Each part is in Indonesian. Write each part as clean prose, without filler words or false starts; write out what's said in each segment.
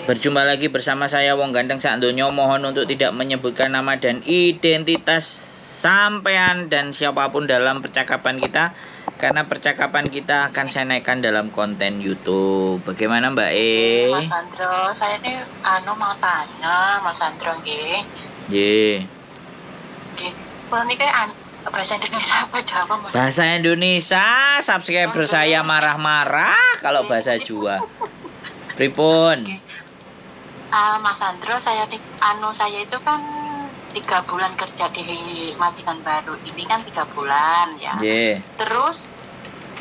Berjumpa lagi bersama saya Wong Ganteng Sak Donya. Mohon untuk tidak menyebutkan nama dan identitas sampean dan siapapun dalam percakapan kita, karena percakapan kita akan saya naikkan dalam konten YouTube. Bagaimana Mbak E? Mas Andro, saya ini mau tanya Mas Andro nggih. Nggih. Nggih. Kalau ini kayak bahasa Indonesia apa Jawa, Mas? Bahasa Indonesia, subscriber saya marah-marah kalau bahasa Jawa. Pripun? Mas Andro, saya itu kan 3 bulan kerja di majikan baru. Ini kan 3 bulan ya. Yeah. Terus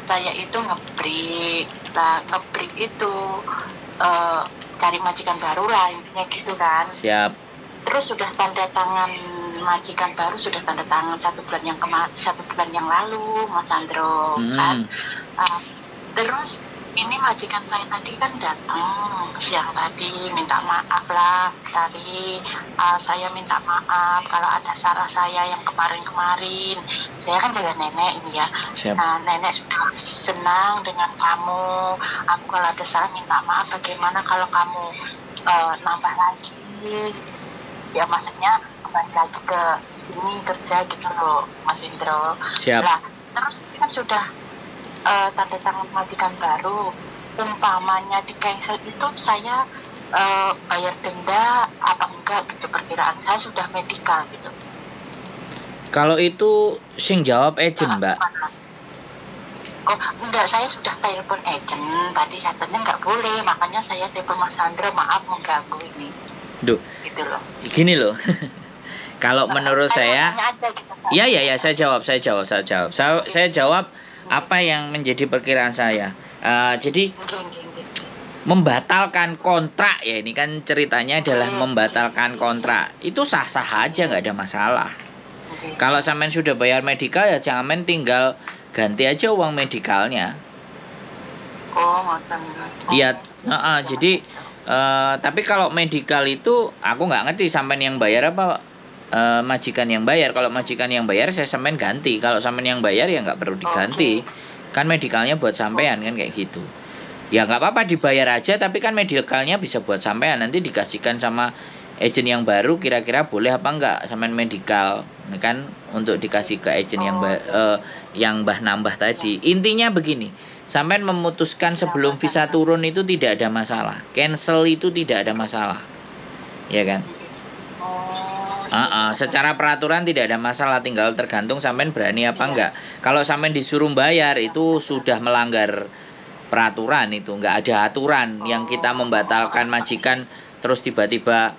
saya itu ngebreak. Nah, ngebreak itu cari majikan baru lah intinya gitu kan. Siap. Terus sudah tanda tangan majikan baru, sudah tanda tangan 1 bulan yang lalu, Mas Andro kan. Terus ini majikan saya tadi kan datang siang tadi minta maaf lah tadi. Saya minta maaf kalau ada salah saya yang kemarin-kemarin. Saya kan jaga nenek ini ya. Nah, nenek sudah senang dengan kamu. Aku kalau ada salah minta maaf. Bagaimana kalau kamu nambah lagi? Ya maksudnya kembali lagi ke sini kerja gitu loh, Mas Indro. Siap. Nah, terus kan sudah tanda tangan majikan baru. Umpamanya di cancel itu saya bayar denda apa enggak gitu, perkiraan saya sudah medical gitu. Kalau itu sing jawab agent, Mbak. Oh enggak, saya sudah telepon agent tadi, katanya enggak boleh, makanya saya telepon Mas Andro, maaf mengganggu ini. Duh, gitu loh. Gini loh. Kalau menurut saya, ya saya jawab. Saya jawab apa yang menjadi perkiraan saya. Jadi membatalkan kontrak ya, ini kan ceritanya adalah membatalkan kontrak. Itu sah-sah aja, nggak ada masalah. Kalau sampean sudah bayar medikal ya jangan tinggal ganti aja uang medikalnya. Iya, jadi tapi kalau medikal itu aku nggak ngerti sampean yang bayar apa majikan yang bayar. Kalau majikan yang bayar saya sampean ganti. Kalau sampean yang bayar ya nggak perlu diganti. Kan medikalnya buat sampean kan kayak gitu. Ya nggak apa-apa dibayar aja, tapi kan medikalnya bisa buat sampean, nanti dikasihkan sama agent yang baru, kira-kira boleh apa enggak sampean medikal kan, untuk dikasih ke agent yang nambah tadi. Intinya begini, sampean memutuskan sebelum visa turun itu tidak ada masalah. Cancel itu tidak ada masalah. Ya kan? Secara peraturan tidak ada masalah, tinggal tergantung sampean berani apa enggak. Kalau sampean disuruh bayar itu sudah melanggar peraturan, itu enggak ada aturan yang kita membatalkan majikan terus tiba-tiba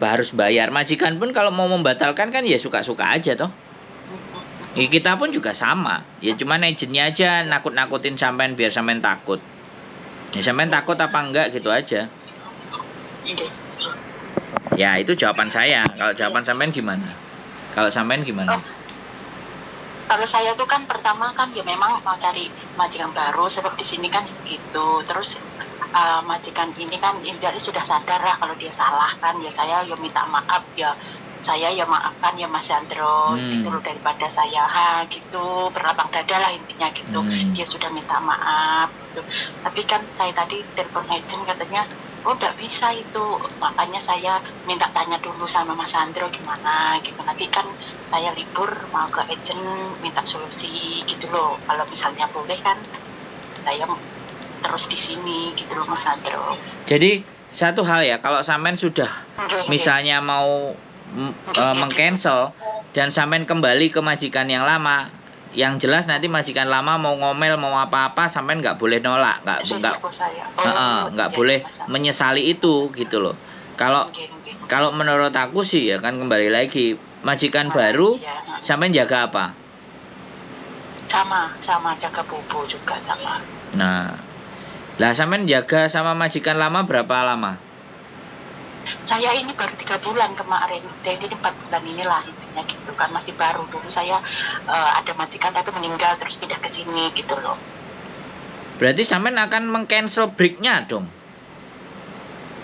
harus bayar. Majikan pun kalau mau membatalkan kan ya suka-suka aja toh. Ya, kita pun juga sama. Ya cuman agennya aja nakut-nakutin sampean biar sampean takut. Ya sampean takut apa enggak gitu aja. Ya itu jawaban saya. Kalau jawaban sampean gimana? Kalau sampean gimana? Kalau saya tuh kan pertama kan ya memang mau cari majikan baru, sebab di sini kan gitu. Terus majikan ini kan dia sudah sadar lah kalau dia salah kan, ya saya ya minta maaf ya. Saya ya maafkan ya Mas Andro gitu loh, daripada saya gitu berlapang dada lah intinya gitu. Dia sudah minta maaf gitu. Tapi kan saya tadi telepon agent katanya enggak bisa itu, makanya saya minta tanya dulu sama Mas Andro gimana gitu. Nanti kan saya libur mau ke agent minta solusi gitu loh. Kalau misalnya boleh kan saya terus di sini gitu loh Mas Andro. Jadi satu hal ya, kalau sampean sudah misalnya mau meng-cancel dan sampean kembali ke majikan yang lama, yang jelas nanti majikan lama mau ngomel mau apa-apa sampean nggak boleh nolak, nggak boleh menyesali itu gitu loh. Kalau menurut aku sih ya kan, kembali lagi majikan baru sampean jaga apa? Sama jaga bobo juga sama. Nah, lah sampean jaga sama majikan lama berapa lama? Saya ini baru 3 bulan kemarin, jadi 4 bulan inilah intinya gitu kan, masih baru. Dulu saya ada majikan tapi meninggal terus pindah ke sini gitu loh. Berarti sampean akan meng-cancel breaknya dong?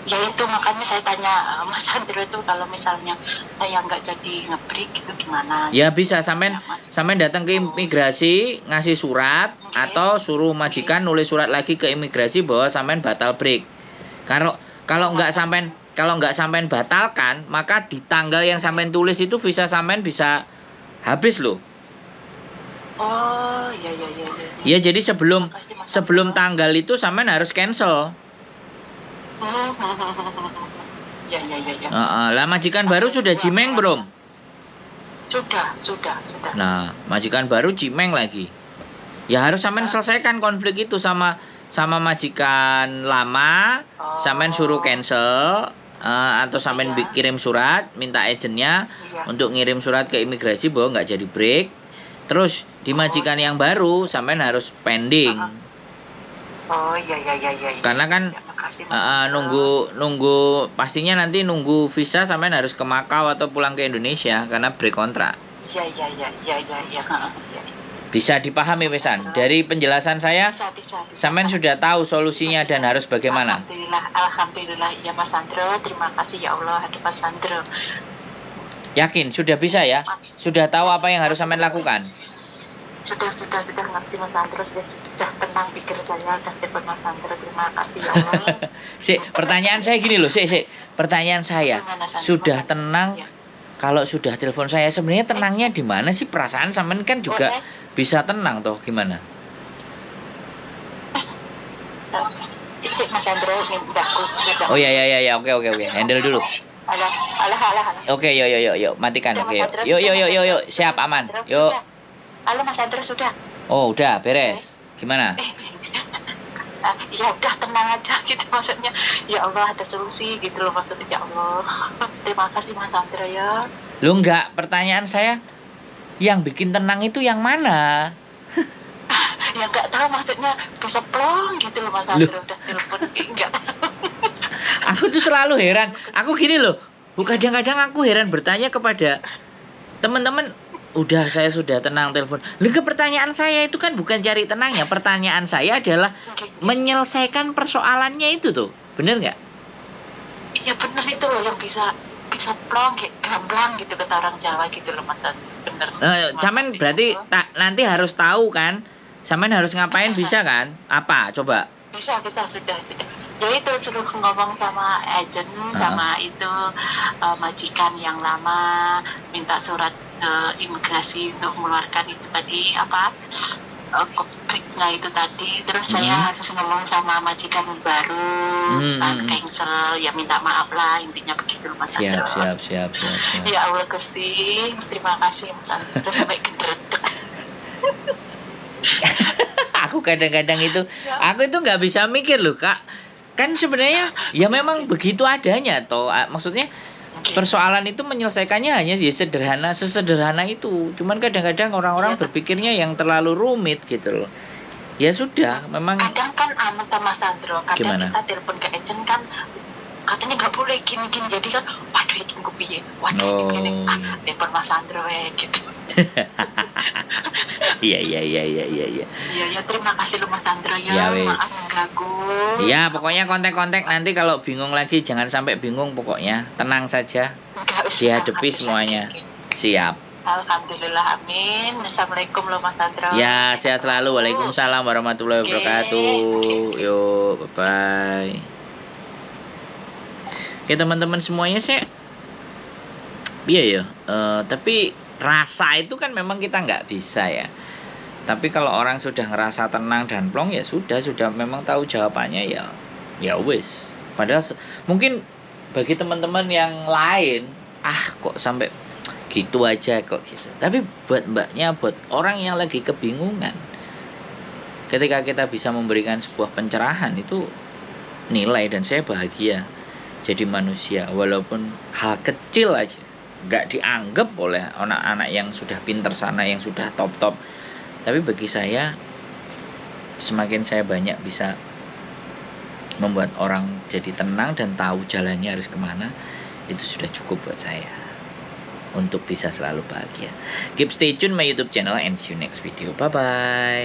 Ya itu makanya saya tanya Mas Andro itu, kalau misalnya saya nggak jadi nge-break gitu gimana? Ya bisa, sampean datang ke imigrasi ngasih surat, atau suruh majikan nulis surat lagi ke imigrasi bahwa sampean batal break. kalau nggak sampean batalkan, maka di tanggal yang sampean tulis itu visa sampean bisa habis loh. Oh, iya. Ya jadi sebelum Makasih, Mas sebelum Sandro. tanggal itu sampean harus cancel. Iya. Lah majikan baru sudah Jimeng belum? Sudah. Nah, majikan baru Jimeng lagi. Ya harus sampean selesaikan konflik itu sama majikan lama, sampean suruh cancel atau sampean Iya. kirim surat minta agennya Iya. untuk ngirim surat ke imigrasi bahwa nggak jadi break. Terus di majikan yang baru sampean harus pending. Oh, iya. Karena kan Ya, makasih, Mas Sandro. nunggu pastinya nanti nunggu visa sampean harus ke Makau atau pulang ke Indonesia karena break kontrak. Iya. Bisa dipahami pesan. Dari penjelasan saya, Bisa. sampean sudah tahu solusinya dan harus bagaimana. Alhamdulillah ya Mas Sandro. Terima kasih ya Allah ada Mas Sandro. Yakin sudah bisa ya? Sudah tahu apa yang harus sampean lakukan? Sudah ngerti Mas Sandro, sudah tenang pikir saya, sudah telepon Mas Sandro. Terima kasih ya Allah. Pertanyaan saya gini loh, pertanyaan saya. Gimana, Sandro? Sudah tenang Ya. kalau sudah telepon saya, sebenarnya tenangnya di mana sih? Perasaan sampean kan juga bisa tenang toh, gimana? Cik Mas Sandro, ini udahku. Oh ya, oke. Handle dulu. Alah. Oke, yuk, matikan. Oke, yuk. Siap, aman. Yuk. Halo Mas Sandro, sudah. Oh, udah beres. Gimana? Ya udah tenang aja gitu maksudnya. Ya Allah ada solusi gitu loh maksudnya, ya Allah. Terima kasih Mas Sandro ya. Lu enggak, pertanyaan saya yang bikin tenang itu yang mana? Ya nggak tahu maksudnya keseplong gitu loh Mas Sandro, udah telepon enggak. Aku tuh selalu heran. Aku gini loh. Kadang-kadang aku heran bertanya kepada teman-teman. Udah saya sudah tenang telepon. Pertanyaan saya itu kan bukan cari tenangnya. Pertanyaan saya adalah menyelesaikan persoalannya itu tuh. Bener nggak? Ya bener itu loh yang bisa plong kayak gamblang gitu kata orang Jawa gitu loh Mas Sandro. Bener. Sampean berarti nanti harus tahu kan. Sampean harus ngapain bisa kan? Apa? Coba. Bisa sudah. Ya itu suruh ngomong sama agent sama itu majikan yang lama, minta surat imigrasi untuk mengeluarkan itu tadi apa konfliknya itu tadi. Terus saya harus ngomong sama majikan yang baru, cancel, ya minta maaf lah, intinya begitu Mas Sandro. Siap. Ya Allah Gusti, terima kasih Mas Sandro sampai gendretek. Aku kadang-kadang itu aku itu nggak bisa mikir loh Kak. Kan sebenarnya ya memang begitu adanya toh. Maksudnya persoalan itu menyelesaikannya hanya ya sesederhana itu. Cuman kadang-kadang orang-orang berpikirnya yang terlalu rumit gitu loh. Ya sudah, memang kadang kan anu sama Sandro, kadang gimana? Kita telepon ke agent kan katanya nggak boleh gini jadi kan waduh ini gue piye ini telepon Mas Sandro gitu. Iya. Iya, terima kasih lu Mas Sandro ya. Ya, wis. Maaf mengganggu. Ya, pokoknya kontak-kontak nanti kalau bingung lagi jangan sampai bingung pokoknya. Tenang saja. Dihadapi semuanya. Siap. Alhamdulillah, amin. Assalamualaikum lo Mas Sandro. Ya, sehat selalu. Waalaikumsalam warahmatullahi wabarakatuh. Yuk, bye-bye. Oke, teman-teman semuanya iya ya. Tapi rasa itu kan memang kita nggak bisa ya. Tapi kalau orang sudah ngerasa tenang dan plong ya sudah memang tahu jawabannya ya wis. Padahal mungkin bagi teman-teman yang lain kok sampai gitu aja kok gitu. Tapi buat mbaknya, buat orang yang lagi kebingungan, ketika kita bisa memberikan sebuah pencerahan itu nilai, dan saya bahagia jadi manusia walaupun hal kecil aja nggak dianggap oleh anak-anak yang sudah pinter sana, yang sudah top. Tapi bagi saya, semakin saya banyak bisa membuat orang jadi tenang dan tahu jalannya harus kemana, itu sudah cukup buat saya untuk bisa selalu bahagia. Keep stay tune my YouTube channel and see you next video. Bye bye.